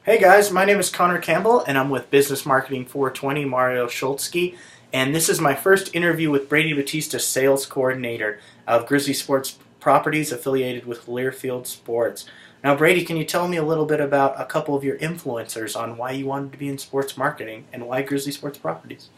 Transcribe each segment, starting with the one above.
Hey guys, my name is Connor Campbell, and I'm with Business Marketing 420, Mario Schultzky, and this is my first interview with Brady Batista, Sales Coordinator of Grizzly Sports Properties, affiliated with Learfield Sports. Now, Brady, can you tell me a little bit about a couple of your influencers on why you wanted to be in sports marketing and why Grizzly Sports Properties?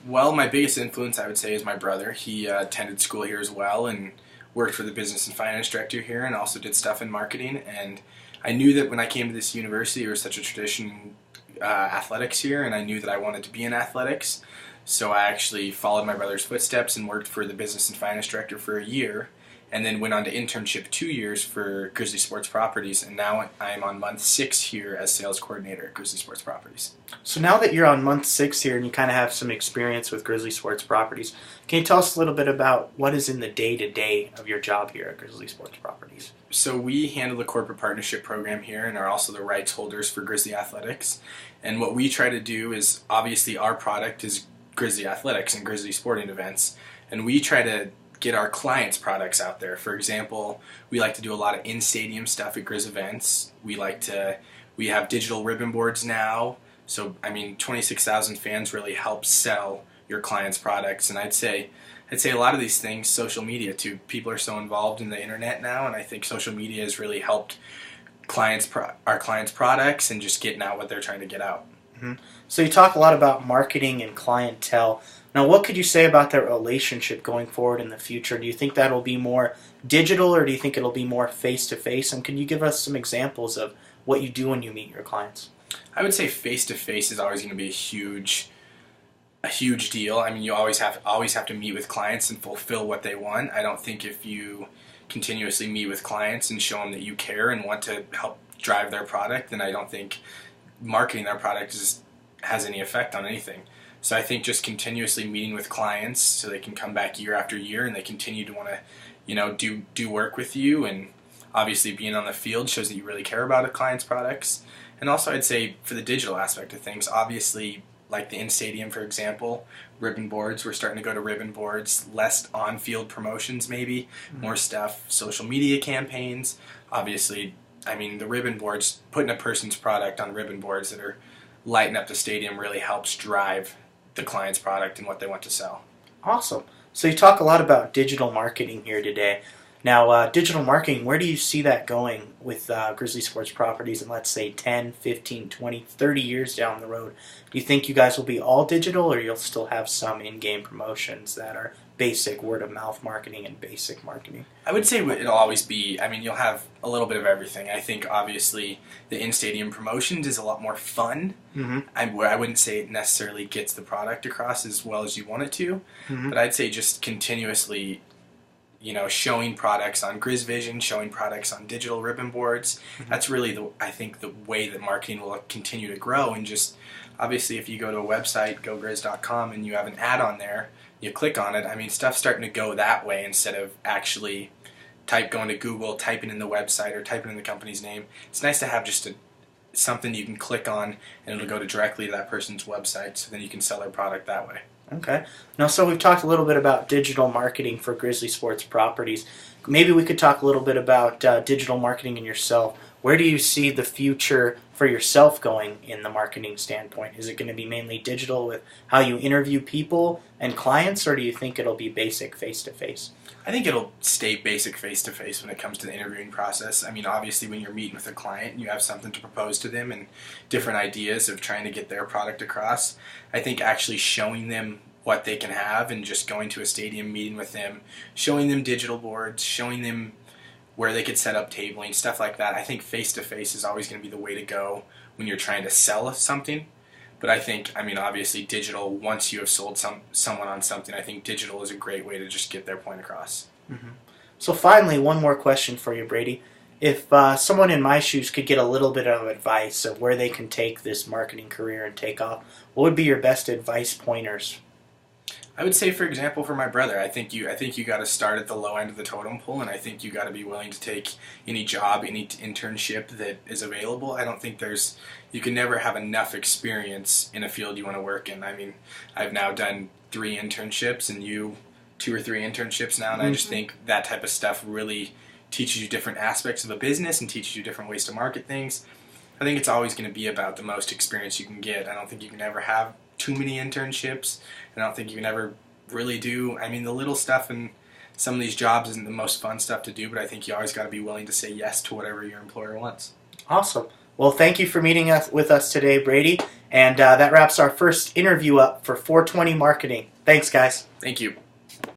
Well, my biggest influence, I would say, is my brother. He attended school here as well and worked for the business and finance director here and also did stuff in marketing. And I knew that when I came to this university, there was such a tradition athletics here, and I knew that I wanted to be in athletics. So I actually followed my brother's footsteps and worked for the business and finance director for a year, and then went on to internship 2 years for Grizzly Sports Properties, and now I'm on month 6 here as sales coordinator at Grizzly Sports Properties. So now that you're on month 6 here and you kind of have some experience with Grizzly Sports Properties, can you tell us a little bit about what is in the day-to-day of your job here at Grizzly Sports Properties? So we handle the corporate partnership program here and are also the rights holders for Grizzly Athletics. And what we try to do is, obviously our product is Grizzly Athletics and Grizzly Sporting Events, and we try to get our clients' products out there. For example, we like to do a lot of in-stadium stuff at Grizz events. We have digital ribbon boards now. So, 26,000 fans really help sell your clients' products. And I'd say a lot of these things, social media too. People are so involved in the internet now, and I think social media has really helped our clients' products and just getting out what they're trying to get out. Mm-hmm. So you talk a lot about marketing and clientele. Now, what could you say about that relationship going forward in the future? Do you think that'll be more digital, or do you think it'll be more face-to-face? And can you give us some examples of what you do when you meet your clients? I would say face-to-face is always going to be a huge deal. You always have to meet with clients and fulfill what they want. I don't think if you continuously meet with clients and show them that you care and want to help drive their product, then I don't think marketing their product has any effect on anything. So I think just continuously meeting with clients so they can come back year after year and they continue to want to, do work with you, and obviously being on the field shows that you really care about a client's products. And also I'd say for the digital aspect of things, obviously like the in-stadium, for example, ribbon boards, we're starting to go to ribbon boards, less on-field promotions maybe, more stuff, social media campaigns. Obviously, the ribbon boards, putting a person's product on ribbon boards that are lighting up the stadium really helps drive the client's product and what they want to sell. Awesome. So you talk a lot about digital marketing here today. Now, digital marketing, where do you see that going with Grizzly Sports Properties in, let's say, 10, 15, 20, 30 years down the road? Do you think you guys will be all digital, or you'll still have some in-game promotions that are basic word-of-mouth marketing and basic marketing? I would say it'll always be, you'll have a little bit of everything. I think, obviously, the in-stadium promotions is a lot more fun. Mm-hmm. I wouldn't say it necessarily gets the product across as well as you want it to, but I'd say just continuously showing products on GrizzVision, showing products on digital ribbon boards. That's really the way that marketing will continue to grow. And just obviously, if you go to a website, gogrizz.com, and you have an ad on there, you click on it. Stuff's starting to go that way instead of actually going to Google, typing in the website or typing in the company's name. It's nice to have just something you can click on and it'll go directly to that person's website, so then you can sell their product that way. Okay. Now, so we've talked a little bit about digital marketing for Grizzly Sports Properties. Maybe we could talk a little bit about digital marketing in yourself. Where do you see the future for yourself going in the marketing standpoint? Is it going to be mainly digital with how you interview people and clients, or do you think it'll be basic face-to-face? I think it'll stay basic face-to-face when it comes to the interviewing process. Obviously, when you're meeting with a client, you have something to propose to them and different ideas of trying to get their product across. I think actually showing them what they can have and just going to a stadium, meeting with them, showing them digital boards, showing them where they could set up tabling, stuff like that. I think face-to-face is always going to be the way to go when you're trying to sell something. But I think, obviously digital, once you have sold someone on something, I think digital is a great way to just get their point across. Mm-hmm. So finally, one more question for you, Brady. If someone in my shoes could get a little bit of advice of where they can take this marketing career and take off, what would be your best advice pointers? I would say, for example, for my brother, I think you got to start at the low end of the totem pole, and I think you got to be willing to take any job, any internship that is available. I don't think you can never have enough experience in a field you want to work in. I've now done 3 internships, and you 2 or 3 internships now, and I just think that type of stuff really teaches you different aspects of a business and teaches you different ways to market things. I think it's always going to be about the most experience you can get. I don't think you can ever have too many internships, and I don't think you can ever really do. I mean, the little stuff in some of these jobs isn't the most fun stuff to do, but I think you always got to be willing to say yes to whatever your employer wants. Awesome. Well, thank you for meeting us with us today, Brady. And that wraps our first interview up for 420 Marketing. Thanks, guys. Thank you.